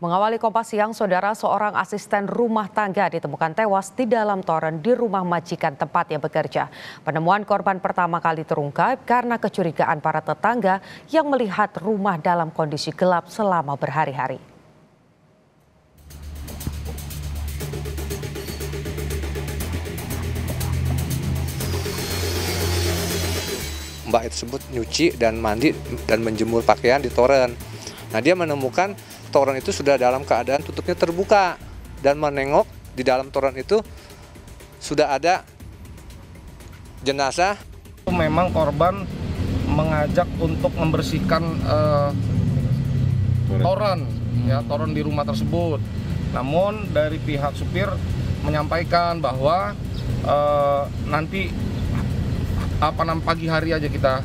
Mengawali Kompas Siang, saudara, seorang asisten rumah tangga ditemukan tewas di dalam toren di rumah majikan tempatnya bekerja. Penemuan korban pertama kali terungkap karena kecurigaan para tetangga yang melihat rumah dalam kondisi gelap selama berhari-hari. Mbak tersebut nyuci dan mandi dan menjemur pakaian di toren. Nah, dia menemukan toren itu sudah dalam keadaan tutupnya terbuka dan menengok di dalam toren itu sudah ada jenazah. Memang korban mengajak untuk membersihkan toren di rumah tersebut. Namun dari pihak supir menyampaikan bahwa nanti pagi hari aja kita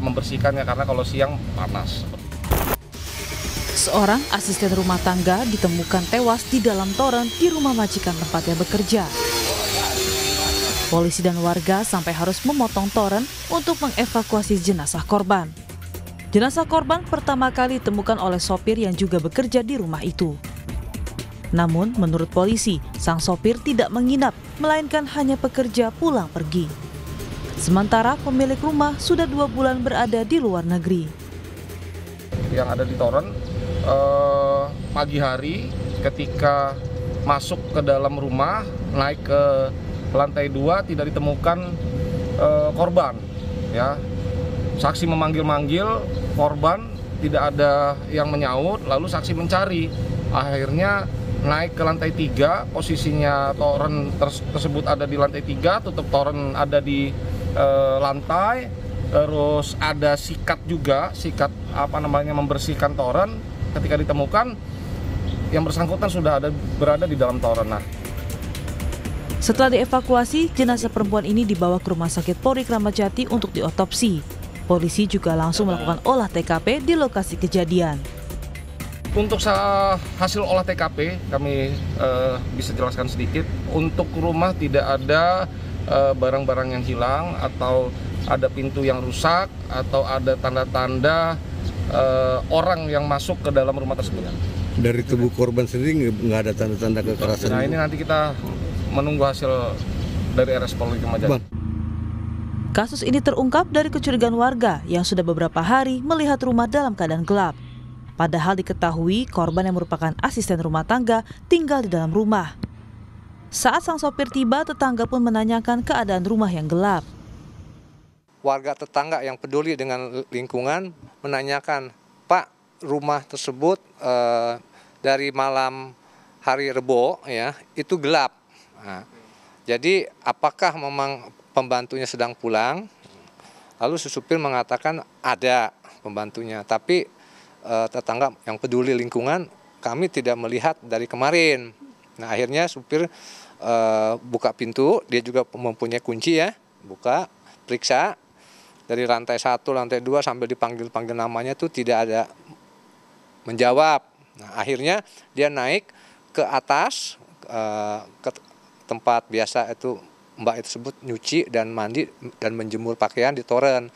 membersihkannya karena kalau siang panas. Seorang asisten rumah tangga ditemukan tewas di dalam toren di rumah majikan tempatnya bekerja. Polisi dan warga sampai harus memotong toren untuk mengevakuasi jenazah korban. Jenazah korban pertama kali ditemukan oleh sopir yang juga bekerja di rumah itu. Namun menurut polisi, sang sopir tidak menginap, melainkan hanya bekerja pulang pergi. Sementara pemilik rumah sudah 2 bulan berada di luar negeri. Yang ada di toren pagi hari ketika masuk ke dalam rumah, naik ke lantai 2 tidak ditemukan korban. Ya, saksi memanggil-manggil korban, tidak ada yang menyaut, lalu saksi mencari. Akhirnya naik ke lantai 3, posisinya toren tersebut ada di lantai 3, tutup toren ada di lantai, terus ada sikat juga, membersihkan toren. Ketika ditemukan, yang bersangkutan sudah berada di dalam toren. Setelah dievakuasi, jenazah perempuan ini dibawa ke Rumah Sakit Polri Kramat Jati untuk diotopsi. Polisi juga langsung melakukan olah TKP di lokasi kejadian. Untuk hasil olah TKP, kami bisa jelaskan sedikit. Untuk rumah tidak ada barang-barang yang hilang, atau ada pintu yang rusak, atau ada tanda-tanda orang yang masuk ke dalam rumah tersebut. Dari tubuh korban sendiri nggak ada tanda-tanda kekerasan? Nah, ini nanti kita menunggu hasil dari RS Polri Kramat Jati. Kasus ini terungkap dari kecurigaan warga yang sudah beberapa hari melihat rumah dalam keadaan gelap. Padahal diketahui korban yang merupakan asisten rumah tangga tinggal di dalam rumah. Saat sang sopir tiba, tetangga pun menanyakan keadaan rumah yang gelap. Warga tetangga yang peduli dengan lingkungan menanyakan, Pak, rumah tersebut dari malam hari Rebo ya itu gelap. Nah, jadi apakah memang pembantunya sedang pulang? Lalu si supir mengatakan ada pembantunya, tapi tetangga yang peduli lingkungan kami tidak melihat dari kemarin. Nah, akhirnya supir buka pintu, dia juga mempunyai kunci ya, buka, periksa. Dari lantai 1, lantai 2 sampai dipanggil-panggil namanya tuh tidak ada menjawab. Nah, akhirnya dia naik ke atas ke tempat biasa itu Mbak tersebut nyuci dan mandi dan menjemur pakaian di toren.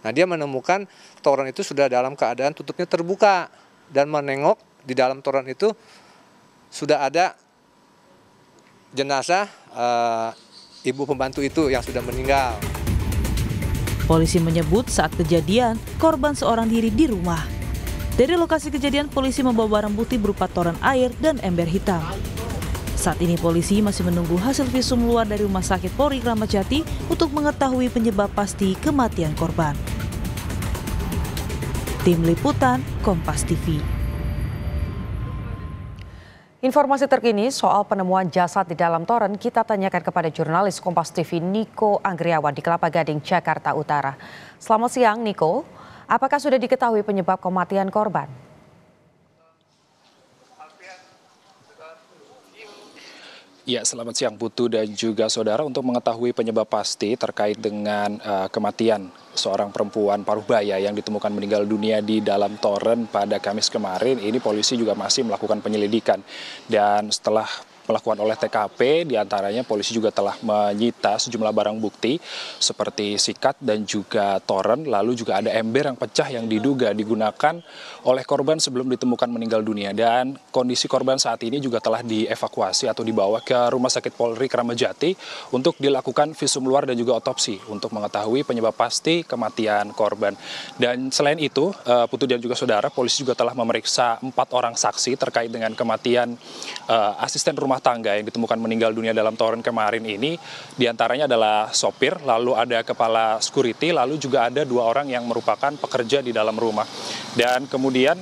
Nah, dia menemukan toren itu sudah dalam keadaan tutupnya terbuka dan menengok di dalam toren itu sudah ada jenazah ibu pembantu itu yang sudah meninggal. Polisi menyebut saat kejadian, korban seorang diri di rumah. Dari lokasi kejadian, polisi membawa barang bukti berupa toren air dan ember hitam. Saat ini polisi masih menunggu hasil visum luar dari Rumah Sakit Polri Kramat Jati untuk mengetahui penyebab pasti kematian korban. Tim Liputan, Kompas TV. Informasi terkini soal penemuan jasad di dalam toren kita tanyakan kepada jurnalis Kompas TV Niko Anggriawan di Kelapa Gading, Jakarta Utara. Selamat siang, Niko. Apakah sudah diketahui penyebab kematian korban? Ya, selamat siang Putu dan juga saudara. Untuk mengetahui penyebab pasti terkait dengan kematian seorang perempuan Parubaya yang ditemukan meninggal dunia di dalam toren pada Kamis kemarin, ini polisi juga masih melakukan penyelidikan. Dan setelah melakukan olah TKP, diantaranya polisi juga telah menyita sejumlah barang bukti seperti sikat dan juga toren, lalu juga ada ember yang pecah yang diduga digunakan oleh korban sebelum ditemukan meninggal dunia. Dan kondisi korban saat ini juga telah dievakuasi atau dibawa ke Rumah Sakit Polri Kramat Jati untuk dilakukan visum luar dan juga otopsi untuk mengetahui penyebab pasti kematian korban. Dan selain itu, Putu dan juga saudara, polisi juga telah memeriksa 4 orang saksi terkait dengan kematian asisten rumah tangga yang ditemukan meninggal dunia dalam toren kemarin ini. Di antaranya adalah sopir, lalu ada kepala security, lalu juga ada 2 orang yang merupakan pekerja di dalam rumah. Dan kemudian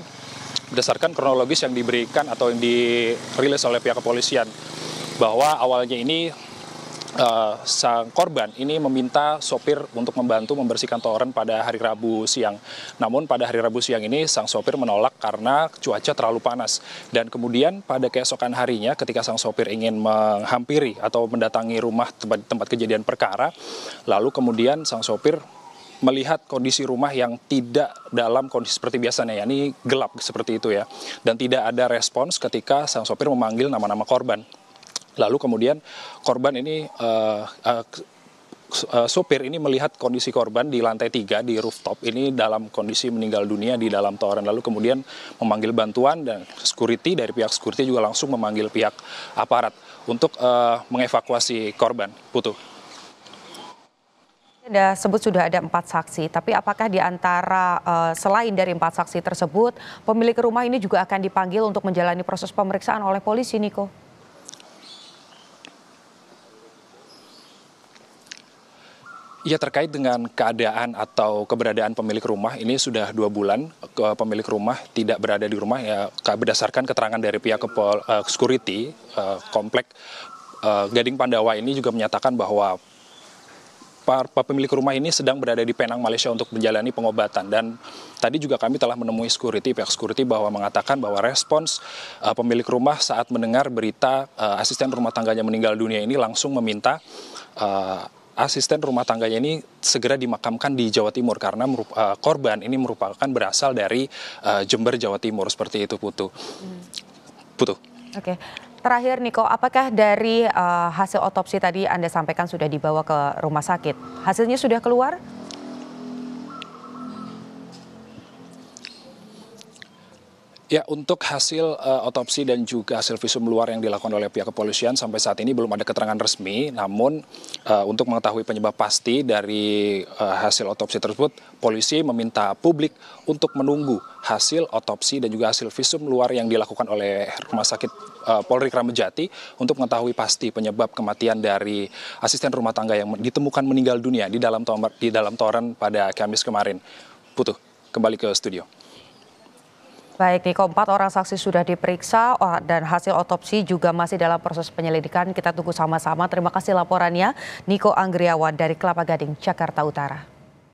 berdasarkan kronologis yang diberikan atau yang dirilis oleh pihak kepolisian, bahwa awalnya ini sang korban ini meminta sopir untuk membantu membersihkan toren pada hari Rabu siang. Namun pada hari Rabu siang ini sang sopir menolak karena cuaca terlalu panas. Dan kemudian pada keesokan harinya ketika sang sopir ingin menghampiri atau mendatangi rumah tempat kejadian perkara, lalu kemudian sang sopir melihat kondisi rumah yang tidak dalam kondisi seperti biasanya, yakni gelap seperti itu ya. Dan tidak ada respons ketika sang sopir memanggil nama-nama korban. Lalu kemudian korban ini, sopir ini melihat kondisi korban di lantai 3 di rooftop ini dalam kondisi meninggal dunia di dalam toren. Lalu kemudian memanggil bantuan dan security, dari pihak security juga langsung memanggil pihak aparat untuk mengevakuasi korban. Putu. Anda sebut sudah ada 4 saksi, tapi apakah di antara selain dari 4 saksi tersebut, pemilik rumah ini juga akan dipanggil untuk menjalani proses pemeriksaan oleh polisi, Niko? Ya, terkait dengan keadaan atau keberadaan pemilik rumah ini sudah 2 bulan pemilik rumah tidak berada di rumah ya, berdasarkan keterangan dari pihak security komplek Gading Pandawa ini juga menyatakan bahwa pemilik rumah ini sedang berada di Penang, Malaysia untuk menjalani pengobatan. Dan tadi juga kami telah menemui pihak security bahwa mengatakan bahwa respons pemilik rumah saat mendengar berita asisten rumah tangganya meninggal dunia ini langsung meminta asisten rumah tangganya ini segera dimakamkan di Jawa Timur karena korban ini merupakan berasal dari Jember, Jawa Timur, seperti itu, Putu. Oke. Terakhir, Niko, apakah dari hasil otopsi tadi Anda sampaikan sudah dibawa ke rumah sakit? Hasilnya sudah keluar? Ya, untuk hasil otopsi dan juga hasil visum luar yang dilakukan oleh pihak kepolisian sampai saat ini belum ada keterangan resmi. Namun untuk mengetahui penyebab pasti dari hasil otopsi tersebut, polisi meminta publik untuk menunggu hasil otopsi dan juga hasil visum luar yang dilakukan oleh Rumah Sakit Polri Kramat Jati untuk mengetahui pasti penyebab kematian dari asisten rumah tangga yang ditemukan meninggal dunia di dalam toren pada Kamis kemarin. Putu, kembali ke studio. Baik, Niko, 4 orang saksi sudah diperiksa dan hasil otopsi juga masih dalam proses penyelidikan. Kita tunggu sama-sama. Terima kasih laporannya, Niko Anggriawan dari Kelapa Gading, Jakarta Utara.